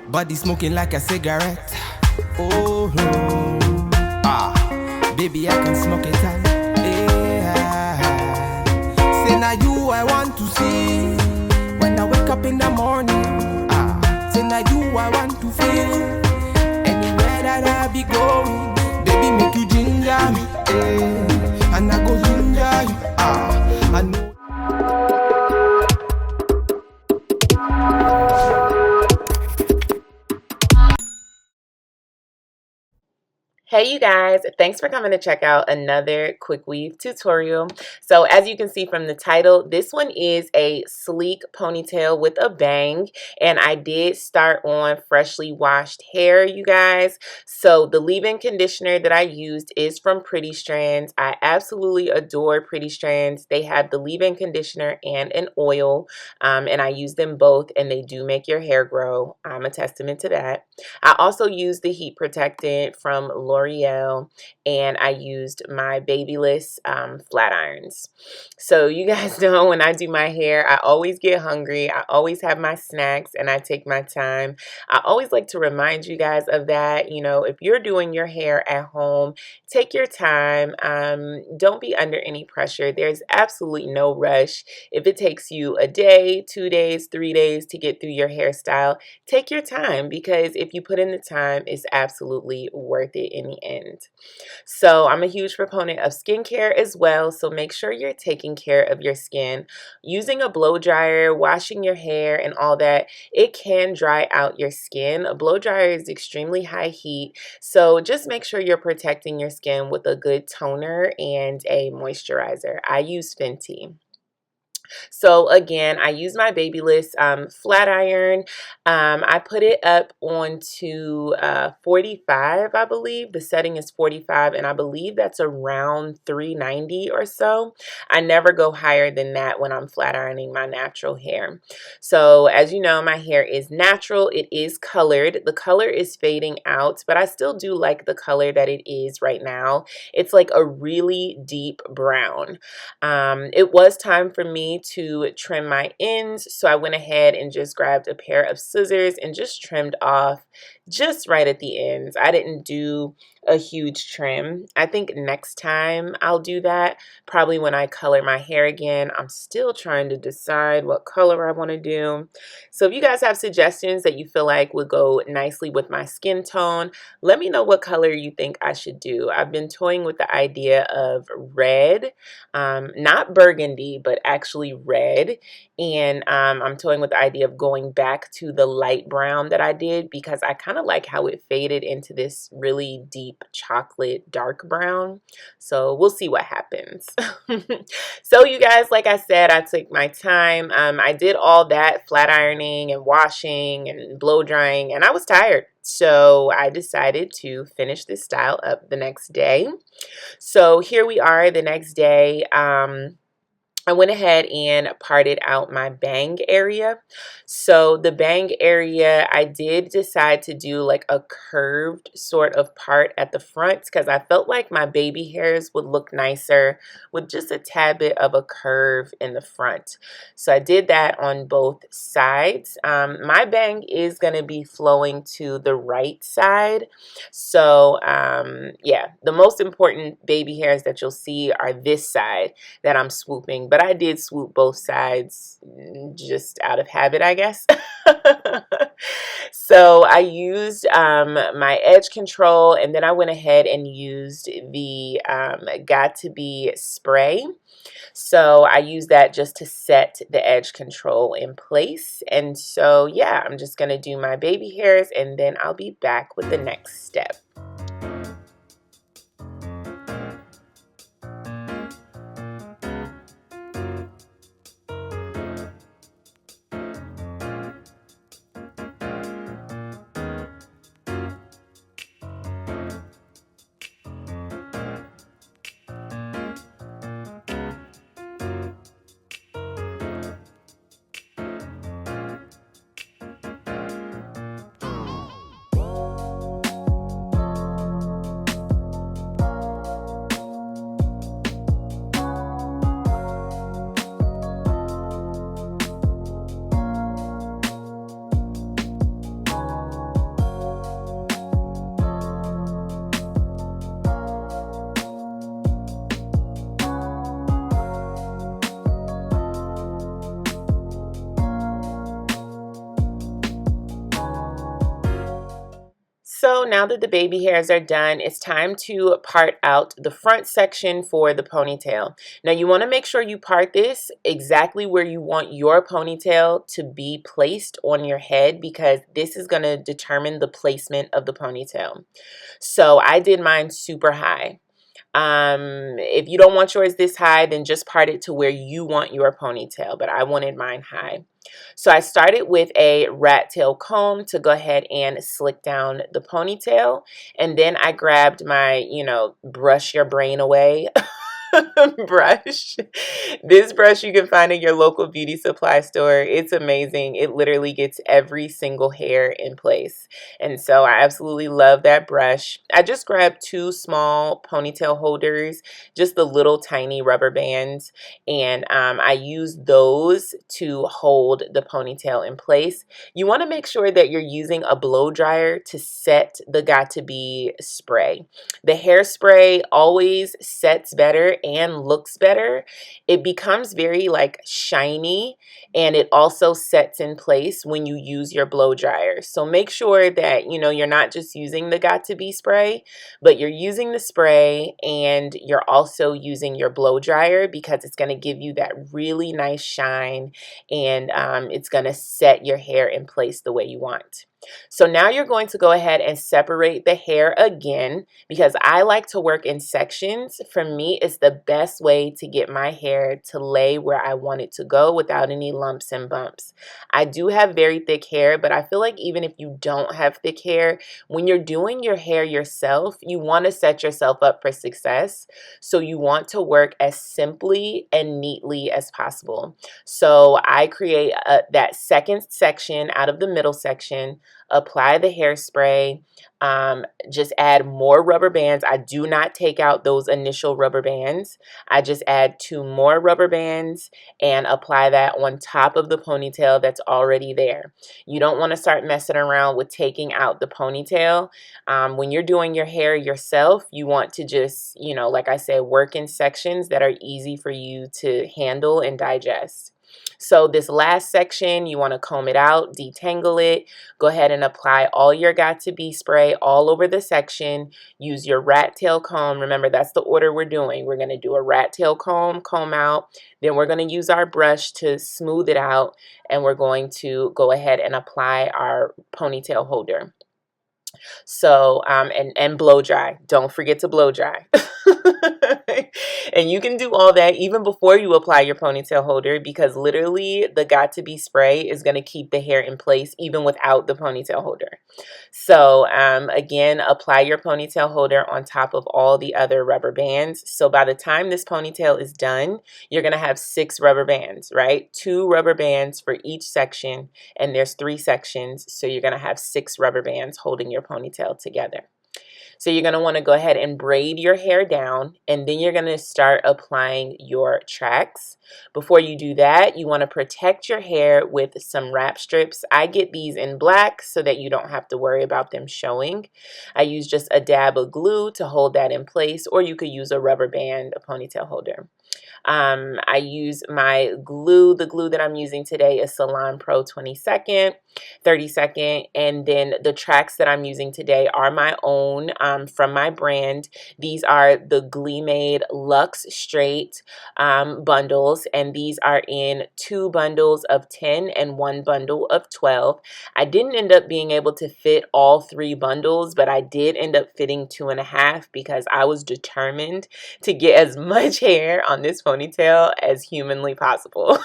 Body smoking like a cigarette. Oh no. Baby, I can smoke it out. Yeah. Say now you I want to see when I wake up in the morning. Say now you I want to feel anywhere that I be going. Baby, make you ginger me, and I go ginger you. I know. Hey you guys, thanks for coming to check out another quick weave tutorial. So as you can see from the title, this one is a sleek ponytail with a bang, and I did start on freshly washed hair, you guys. So the leave-in conditioner that I used is from Pretty Strands. I absolutely adore Pretty Strands. They have the leave-in conditioner and an oil, and I use them both, and they do make your hair grow. I'm a testament to that. I also used the heat protectant from L'Oreal, and I used my Babyless flat irons. So you guys know when I do my hair, I always get hungry. I always have my snacks and I take my time. I always like to remind you guys of that. You know, if you're doing your hair at home, take your time. Don't be under any pressure. There's absolutely no rush. If it takes you a day, 2 days, 3 days to get through your hairstyle, take your time, because if you put in the time, it's absolutely worth it in the end. So I'm a huge proponent of skincare as well, so make sure you're taking care of your skin. Using a blow dryer, washing your hair and all that, it can dry out your skin. A blow dryer is extremely high heat, so just make sure you're protecting your skin with a good toner and a moisturizer. I use Fenty. So again, I use my Babyless flat iron. I put it up onto 45, I believe. The setting is 45, and I believe that's around 390 or so. I never go higher than that when I'm flat ironing my natural hair. So as you know, my hair is natural. It is colored. The color is fading out, but I still do like the color that it is right now. It's like a really deep brown. It was time for me to trim my ends, so I went ahead and just grabbed a pair of scissors and just trimmed off just right at the ends. I didn't do a huge trim. I think next time I'll do that, probably when I color my hair again. I'm still trying to decide what color I want to do. So if you guys have suggestions that you feel like would go nicely with my skin tone, let me know what color you think I should do. I've been toying with the idea of red, not burgundy, but actually red. And I'm toying with the idea of going back to the light brown that I did, because I kind of like how it faded into this really deep chocolate dark brown. So we'll see what happens. So you guys, like I said, I took my time. I did all that flat ironing and washing and blow drying, and I was tired. So I decided to finish this style up the next day. So here we are the next day. I went ahead and parted out my bang area. So the bang area, I did decide to do like a curved sort of part at the front, because I felt like my baby hairs would look nicer with just a tad bit of a curve in the front. So I did that on both sides. My bang is going to be flowing to the right side. So yeah, the most important baby hairs that you'll see are this side that I'm swooping. But I did swoop both sides just out of habit, I guess. So I used my edge control, and then I went ahead and used the Got to Be spray. So I use that just to set the edge control in place. And so yeah, I'm just going to do my baby hairs, and then I'll be back with the next step. So now that the baby hairs are done, it's time to part out the front section for the ponytail. Now you want to make sure you part this exactly where you want your ponytail to be placed on your head, because this is going to determine the placement of the ponytail. So I did mine super high. If you don't want yours this high, then just part it to where you want your ponytail, but I wanted mine high. So I started with a rat tail comb to go ahead and slick down the ponytail, and then I grabbed my, brush your brain away brush. This brush you can find in your local beauty supply store. It's amazing. It literally gets every single hair in place. And so I absolutely love that brush. I just grabbed 2 small ponytail holders, just the little tiny rubber bands, and I use those to hold the ponytail in place. You want to make sure that you're using a blow dryer to set the Got To Be spray. The hairspray always sets better and looks better. It becomes very like shiny, and it also sets in place when you use your blow dryer. So make sure that you're not just using the Got To Be spray, but you're using the spray and you're also using your blow dryer, because it's going to give you that really nice shine, and it's going to set your hair in place the way you want. So now you're going to go ahead and separate the hair again, because I like to work in sections. For me, it's the best way to get my hair to lay where I want it to go without any lumps and bumps. I do have very thick hair, but I feel like even if you don't have thick hair, when you're doing your hair yourself, you want to set yourself up for success. So you want to work as simply and neatly as possible. So I create that second section out of the middle section, apply the hairspray, just add more rubber bands. I do not take out those initial rubber bands. I just add 2 more rubber bands and apply that on top of the ponytail that's already there. You don't want to start messing around with taking out the ponytail. When you're doing your hair yourself, you want to just, like I said, work in sections that are easy for you to handle and digest. So this last section, you want to comb it out, detangle it, go ahead and apply all your Got To Be spray all over the section. Use your rat tail comb. Remember, that's the order we're doing. We're going to do a rat tail comb out. Then we're going to use our brush to smooth it out, and we're going to go ahead and apply our ponytail holder. So, and blow dry. Don't forget to blow dry. And you can do all that even before you apply your ponytail holder, because literally the Got To Be spray is going to keep the hair in place even without the ponytail holder. So again, apply your ponytail holder on top of all the other rubber bands. So by the time this ponytail is done, you're going to have 6 rubber bands, right? 2 rubber bands for each section, and there's 3 sections. So you're going to have 6 rubber bands holding your ponytail together. So you're going to want to go ahead and braid your hair down, and then you're going to start applying your tracks. Before you do that, you want to protect your hair with some wrap strips. I get these in black so that you don't have to worry about them showing. I use just a dab of glue to hold that in place, or you could use a rubber band, a ponytail holder. I use my glue. The glue that I'm using today is Salon Pro 22nd, 32nd, and then the tracks that I'm using today are my own from my brand. These are the GLEEmade Luxe Straight bundles, and these are in 2 bundles of 10 and 1 bundle of 12. I didn't end up being able to fit all 3 bundles, but I did end up fitting 2.5 because I was determined to get as much hair on this ponytail as humanly possible.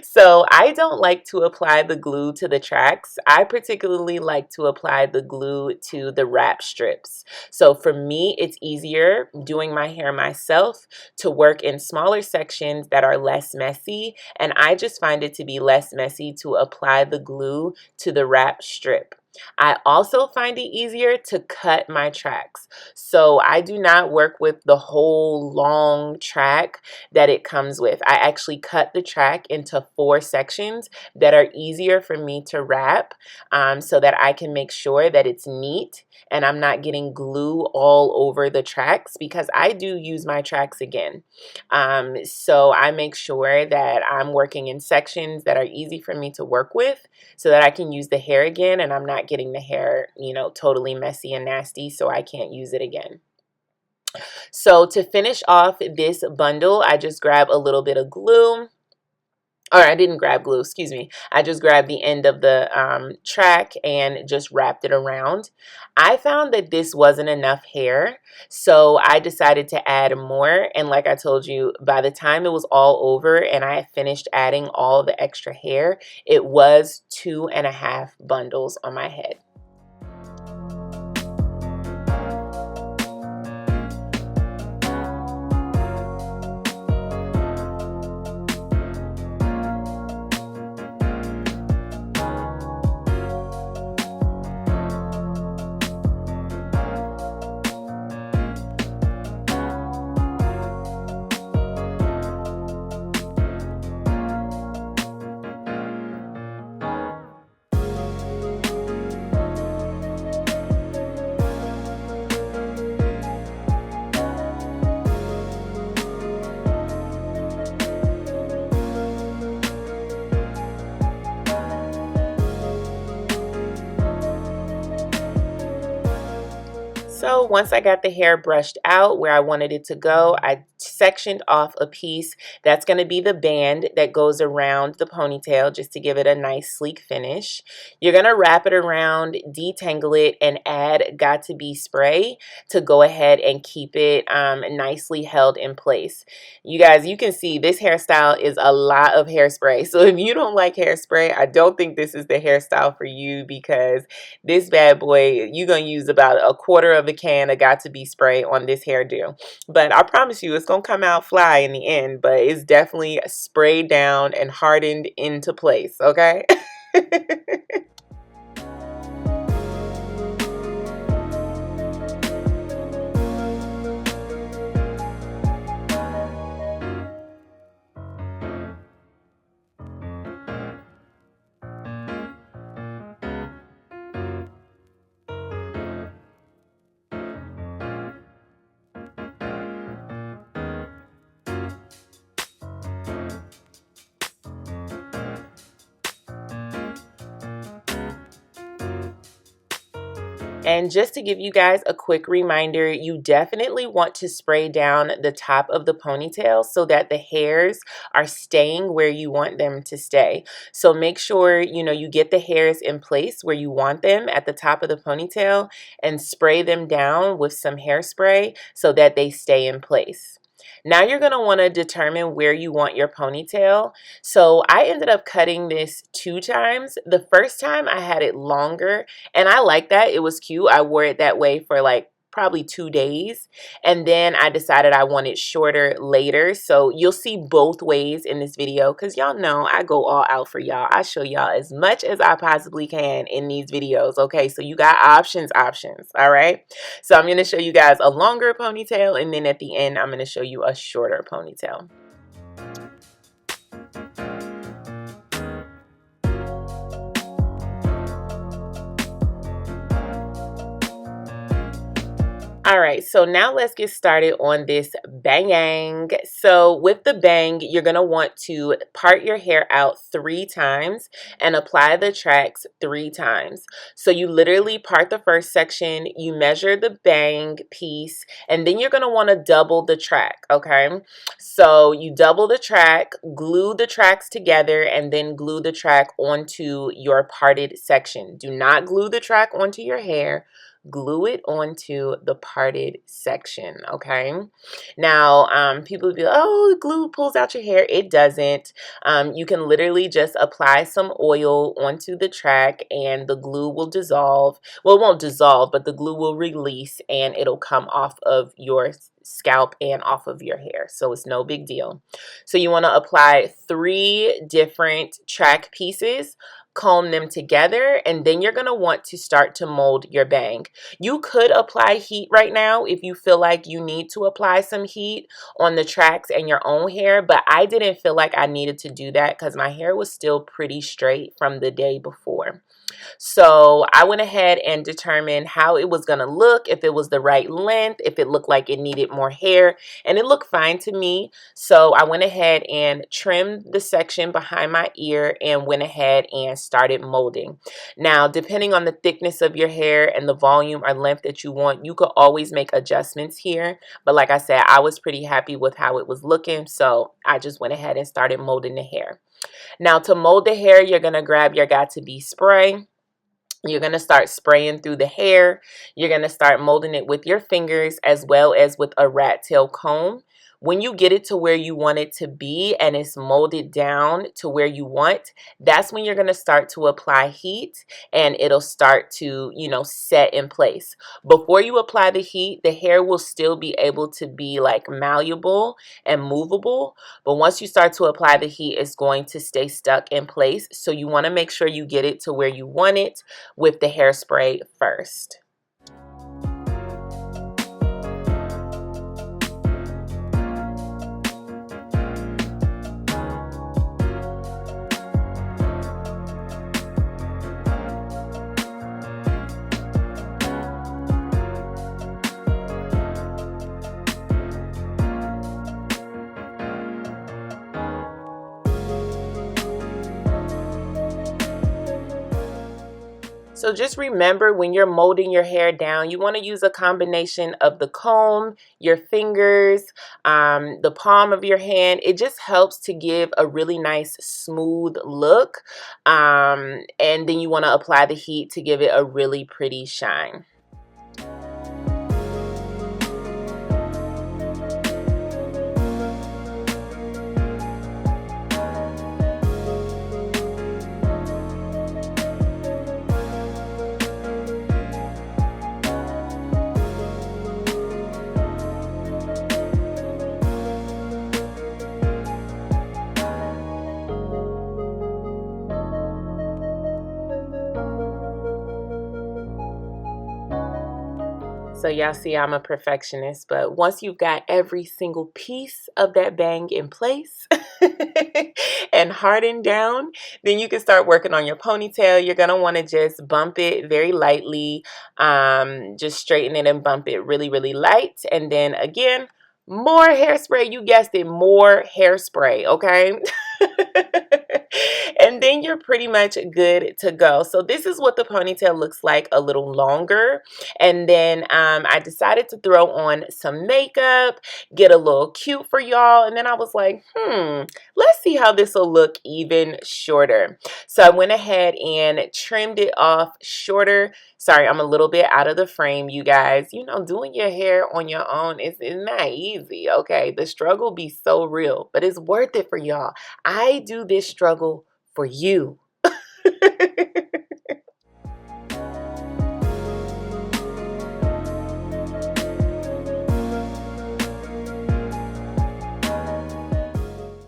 So I don't like to apply the glue to the tracks. I particularly like to apply the glue to the wrap strips. So for me, it's easier doing my hair myself to work in smaller sections that are less messy, and I just find it to be less messy to apply the glue to the wrap strip. I also find it easier to cut my tracks. So I do not work with the whole long track that it comes with. I actually cut the track into 4 sections that are easier for me to wrap, so that I can make sure that it's neat and I'm not getting glue all over the tracks, because I do use my tracks again. So I make sure that I'm working in sections that are easy for me to work with so that I can use the hair again and I'm not not getting the hair, you know, totally messy and nasty, so I can't use it again. So to finish off this bundle, I just grab a little bit of glue. Or I didn't grab glue, excuse me. I just grabbed the end of the track and just wrapped it around. I found that this wasn't enough hair, so I decided to add more. And like I told you, by the time it was all over and I had finished adding all the extra hair, it was 2.5 bundles on my head. So once I got the hair brushed out where I wanted it to go, I sectioned off a piece that's going to be the band that goes around the ponytail just to give it a nice sleek finish. You're going to wrap it around, detangle it, and add Got To Be spray to go ahead and keep it nicely held in place. You guys, you can see this hairstyle is a lot of hairspray. So if you don't like hairspray, I don't think this is the hairstyle for you, because this bad boy, you're going to use about a quarter of a can of Got To Be spray on this hairdo. But I promise you, it's going to come out fly in the end, but it's definitely sprayed down and hardened into place, okay? And just to give you guys a quick reminder, you definitely want to spray down the top of the ponytail so that the hairs are staying where you want them to stay. So make sure, you get the hairs in place where you want them at the top of the ponytail and spray them down with some hairspray so that they stay in place. Now you're going to want to determine where you want your ponytail. So I ended up cutting this 2 times. The first time I had it longer, and I like that. It was cute. I wore it that way for like probably 2 days, and then I decided I wanted shorter later. So you'll see both ways in this video, because y'all know I go all out for y'all. I show y'all as much as I possibly can in these videos, okay? So you got options, all right? So I'm going to show you guys a longer ponytail, and then at the end I'm going to show you a shorter ponytail. All right, so now let's get started on this bang. So with the bang, you're going to want to part your hair out 3 times and apply the tracks 3 times. So you literally part the first section, you measure the bang piece, and then you're going to want to double the track, okay? So you double the track, glue the tracks together, and then glue the track onto your parted section. Do not glue the track onto your hair. Glue it onto the parted section, okay? Now, people would be like, oh, glue pulls out your hair. It doesn't. You can literally just apply some oil onto the track and the glue will dissolve. Well, it won't dissolve, but the glue will release and it'll come off of your scalp and off of your hair. So it's no big deal. So you want to apply 3 different track pieces, comb them together, and then you're going to want to start to mold your bang. You could apply heat right now if you feel like you need to apply some heat on the tracks and your own hair, but I didn't feel like I needed to do that because my hair was still pretty straight from the day before. So I went ahead and determined how it was going to look, if it was the right length, if it looked like it needed more hair, and it looked fine to me. So I went ahead and trimmed the section behind my ear and went ahead and started molding. Now, depending on the thickness of your hair and the volume or length that you want, you could always make adjustments here. But like I said, I was pretty happy with how it was looking, so I just went ahead and started molding the hair. Now, to mold the hair, you're going to grab your Got2b spray. You're going to start spraying through the hair. You're going to start molding it with your fingers as well as with a rat tail comb. When you get it to where you want it to be and it's molded down to where you want, that's when you're going to start to apply heat and it'll start to, you know, set in place. Before you apply the heat, the hair will still be able to be like malleable and movable. But once you start to apply the heat, it's going to stay stuck in place. So you want to make sure you get it to where you want it with the hairspray first. So just remember, when you're molding your hair down, you want to use a combination of the comb, your fingers, the palm of your hand. It just helps to give a really nice smooth look. And then you want to apply the heat to give it a really pretty shine. So y'all see I'm a perfectionist, but once you've got every single piece of that bang in place and hardened down, then you can start working on your ponytail. You're going to want to just bump it very lightly, just straighten it and bump it really, really light. And then again, more hairspray. You guessed it, more hairspray, okay? And then you're pretty much good to go. So this is what the ponytail looks like a little longer. And then I decided to throw on some makeup, get a little cute for y'all. And then I was like, let's see how this will look even shorter. So I went ahead and trimmed it off shorter. Sorry, I'm a little bit out of the frame, you guys. You know, doing your hair on your own is not easy, okay? The struggle be so real, but it's worth it for y'all. I do this struggle for you.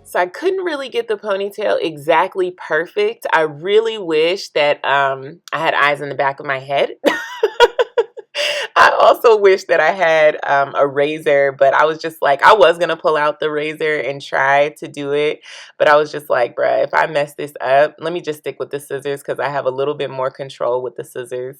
So I couldn't really get the ponytail exactly perfect. I really wish that I had eyes in the back of my head. I also wish that I had a razor, but I was just like, I was going to pull out the razor and try to do it. But I was just like, bruh, if I mess this up, let me just stick with the scissors because I have a little bit more control with the scissors.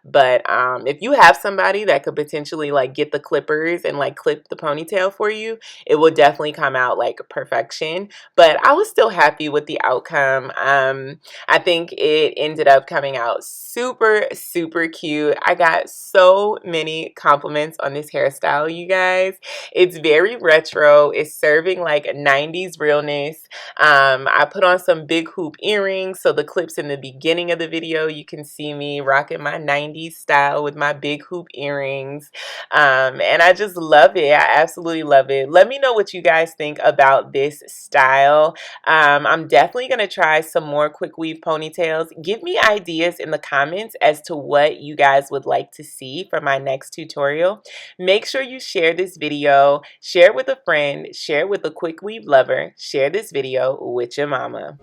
But if you have somebody that could potentially like get the clippers and like clip the ponytail for you, it will definitely come out like perfection. But I was still happy with the outcome. I think it ended up coming out super, super cute. I got so many compliments on this hairstyle, you guys. It's very retro. It's serving like 90s realness. I put on some big hoop earrings, so the clips in the beginning of the video, you can see me rocking my 90s style with my big hoop earrings. And I just love it. I absolutely love it. Let me know what you guys think about this style. I'm definitely going to try some more quick weave ponytails. Give me ideas in the comments as to what you guys would like to see for my next tutorial. Make sure you share this video, share it with a friend, share it with a quick weave lover, share this video with your mama.